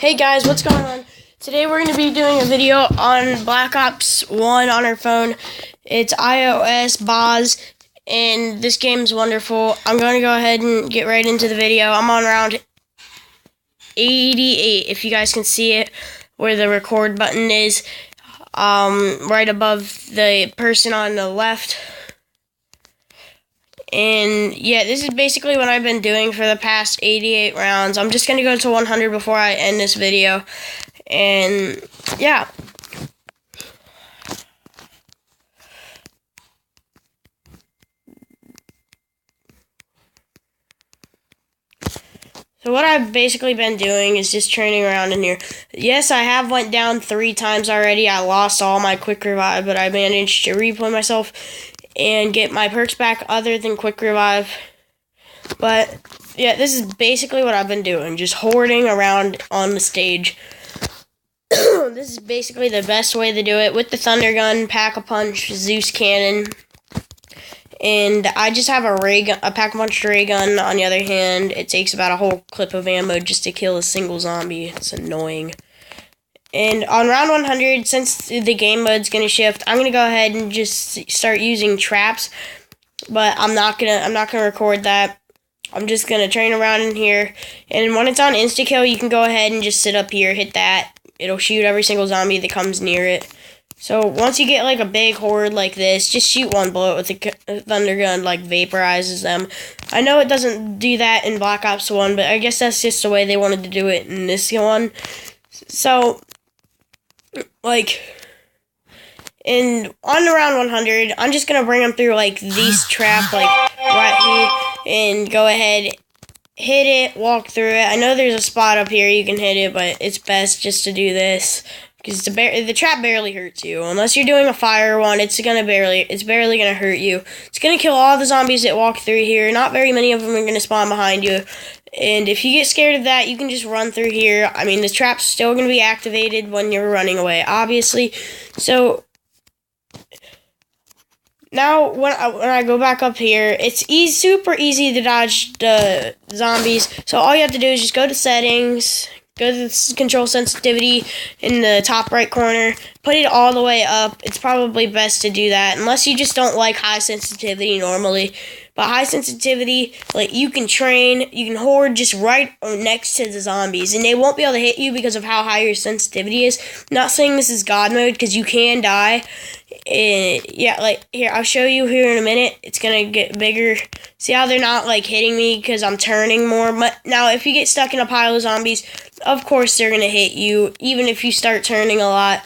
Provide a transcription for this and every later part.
Hey guys, what's going on? Today we're going to be doing a video on Black Ops 1 on our phone. It's iOS, BOZ, and this game's wonderful. I'm going to go ahead and get right into the video. I'm on round 88, if you guys can see it, where the record button is, right above the person on the left. And yeah, this is basically what I've been doing for the past 88 rounds. I'm just going to go to 100 before I end this video. And yeah. So what I've basically been doing is just training around in here. Yes, I have went down 3 times already. I lost all my quick revive, but I managed to replay myself and get my perks back other than quick revive. But yeah, this is basically what I've been doing, just hoarding around on the stage. This is basically the best way to do it, with the thunder gun, pack-a-punch, Zeus cannon, and I just have a pack-a-punch ray gun. On the other hand, it takes about a whole clip of ammo just to kill a single zombie. It's annoying. And on round 100, since the game mode's going to shift, I'm going to go ahead and just start using traps. But I'm not gonna record that. I'm just going to train around in here. And when it's on insta-kill, you can go ahead and just sit up here, hit that. It'll shoot every single zombie that comes near it. So once you get like a big horde like this, just shoot one bullet with a thunder gun, like vaporizes them. I know it doesn't do that in Black Ops 1, but I guess that's just the way they wanted to do it in this one. So like, and on around 100, I'm just gonna bring them through like these trap, like right here, and go ahead, hit it, walk through it. I know there's a spot up here you can hit it, but it's best just to do this because the trap barely hurts you unless you're doing a fire one. It's barely gonna hurt you. It's gonna kill all the zombies that walk through here. Not very many of them are gonna spawn behind you. And if you get scared of that, you can just run through here. I mean, the trap's still going to be activated when you're running away, obviously. So now when I go back up here, it's super easy to dodge the zombies. So all you have to do is just go to settings, go to the control sensitivity in the top right corner, put it all the way up. It's probably best to do that unless you just don't like high sensitivity normally. But high sensitivity, like, you can train, you can hoard just right next to the zombies, and they won't be able to hit you because of how high your sensitivity is. Not saying this is God mode, because you can die. Yeah, like, here, I'll show you here in a minute. It's going to get bigger. See how they're not, like, hitting me because I'm turning more? But now, if you get stuck in a pile of zombies, of course they're going to hit you, even if you start turning a lot.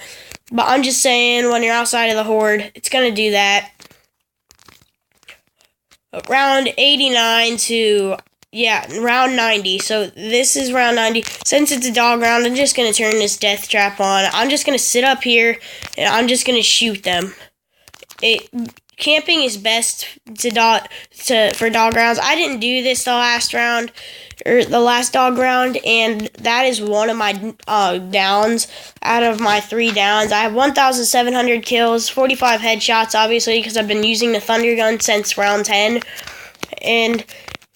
But I'm just saying, when you're outside of the horde, it's going to do that. Round 89 to, yeah, round 90. So this is round 90. Since it's a dog round, I'm just going to turn this death trap on. I'm just going to sit up here, and I'm just going to shoot them. Camping is best for dog rounds. I didn't do this the last round, or the last dog round, and that is one of my downs out of my 3 downs. I have 1,700 kills, 45 headshots, obviously, because I've been using the thunder gun since round 10, and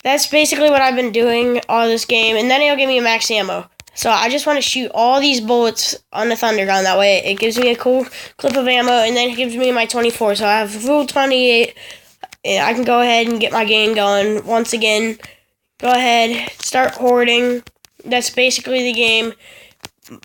that's basically what I've been doing all this game, and then it'll give me a max ammo. So I just want to shoot all these bullets on the thunder gun. That way it gives me a cool clip of ammo, and then it gives me my 24. So I have a full 28, and I can go ahead and get my game going. Once again, go ahead, start hoarding. That's basically the game.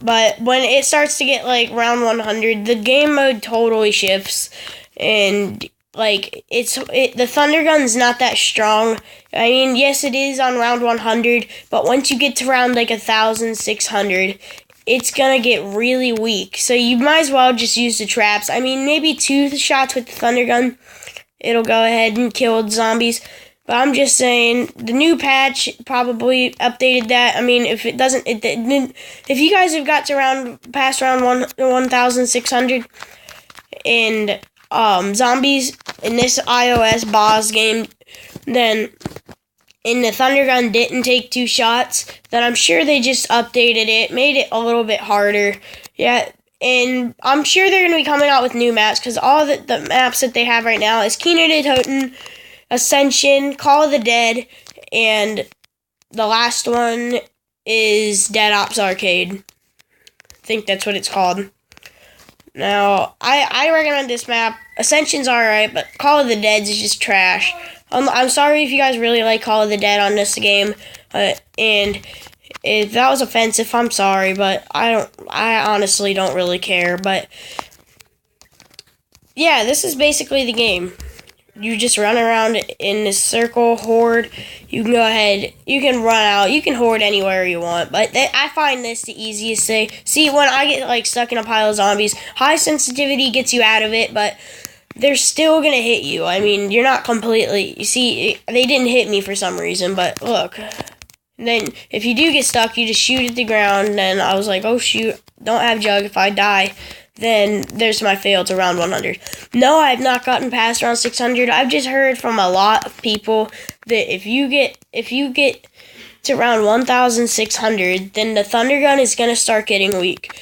But when it starts to get like round 100, the game mode totally shifts, and like the thunder gun's not that strong. I mean, yes, it is on round 100, but once you get to round like 1,600, it's gonna get really weak. So you might as well just use the traps. I mean, maybe 2 shots with the thunder gun, it'll go ahead and kill the zombies. But I'm just saying, the new patch probably updated that. I mean, if it doesn't, if you guys have got to past round 1,600 and zombies in this iOS BOZ game, then and the thunder gun didn't take 2 shots, then I'm sure they just updated it, made it a little bit harder. Yeah, and I'm sure they're going to be coming out with new maps, because all the maps that they have right now is KINO DER TOTEN, Ascension, Call of the Dead, and the last one is Dead Ops Arcade. I think that's what it's called. Now, I recommend this map. Ascension's alright, but Call of the Dead is just trash. I'm sorry if you guys really like Call of the Dead on this game, and if that was offensive, I'm sorry, but I honestly don't really care. But yeah, this is basically the game. You just run around in this circle, horde. You can go ahead, you can run out, you can horde anywhere you want. But I find this the easiest thing. See, when I get like stuck in a pile of zombies, high sensitivity gets you out of it, but they're still gonna hit you. I mean, you're not completely, you see, they didn't hit me for some reason, but look. And then, if you do get stuck, you just shoot at the ground, and I was like, oh shoot, don't have jug. If I die, then there's my fail to round 100. No, I have not gotten past round 600. I've just heard from a lot of people that if you get to round 1600, then the thunder gun is going to start getting weak.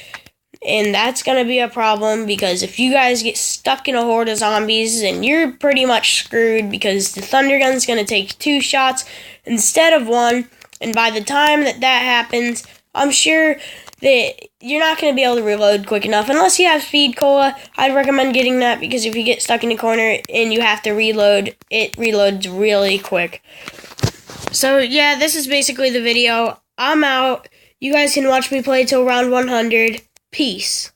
And that's going to be a problem, because if you guys get stuck in a horde of zombies, then you're pretty much screwed, because the thunder gun is going to take 2 shots instead of 1. And by the time that happens, I'm sure that you're not going to be able to reload quick enough. Unless you have speed cola, I'd recommend getting that, because if you get stuck in a corner and you have to reload, it reloads really quick. So yeah, this is basically the video. I'm out. You guys can watch me play till round 100. Peace.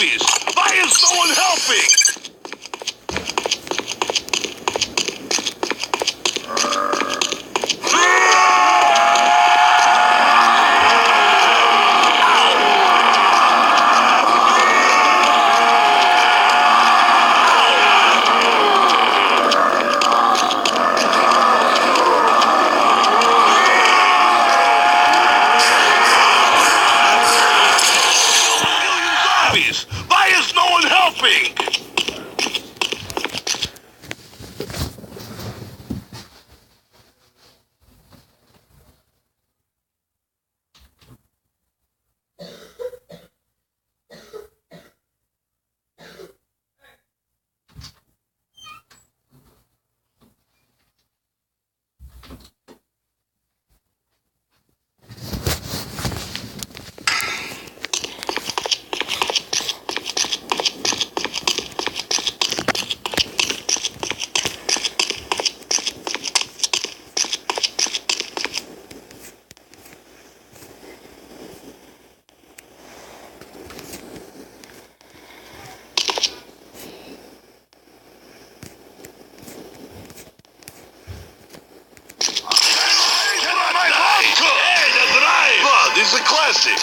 zombies! Why is no one helping? Why is no one helping? This is a classic.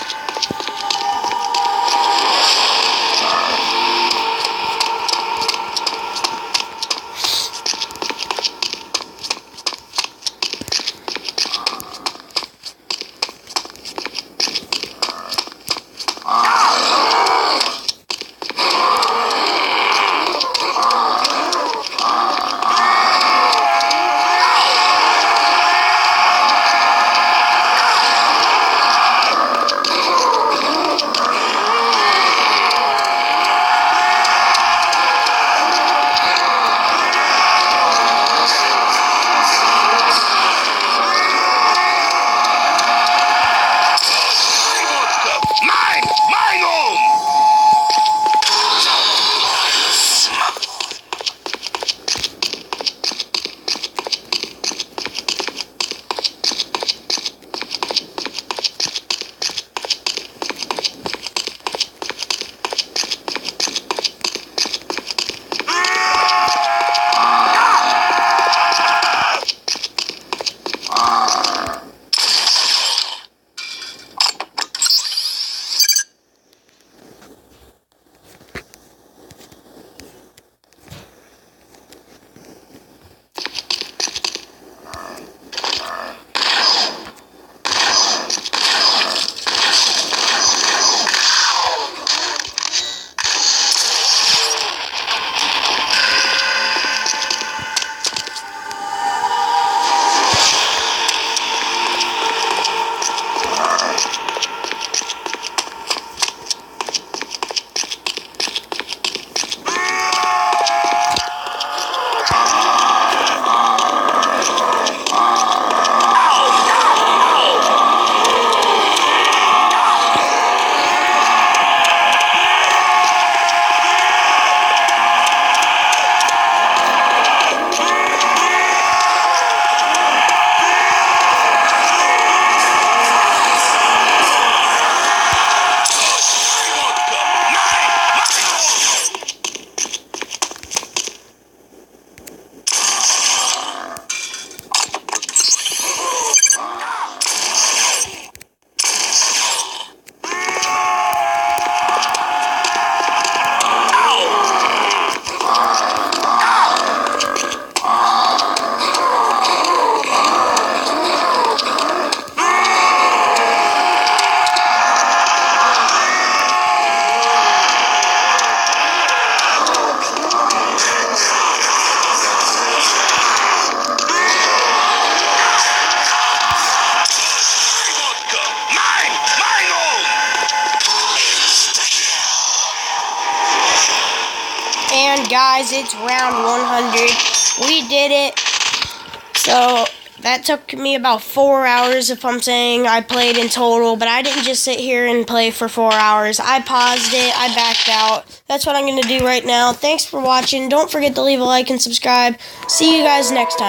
And guys, it's round 100. We did it. So that took me about 4 hours, if I'm saying I played in total, but I didn't just sit here and play for 4 hours. I paused it, I backed out. That's what I'm going to do right now. Thanks for watching. Don't forget to leave a like and subscribe. See you guys next time.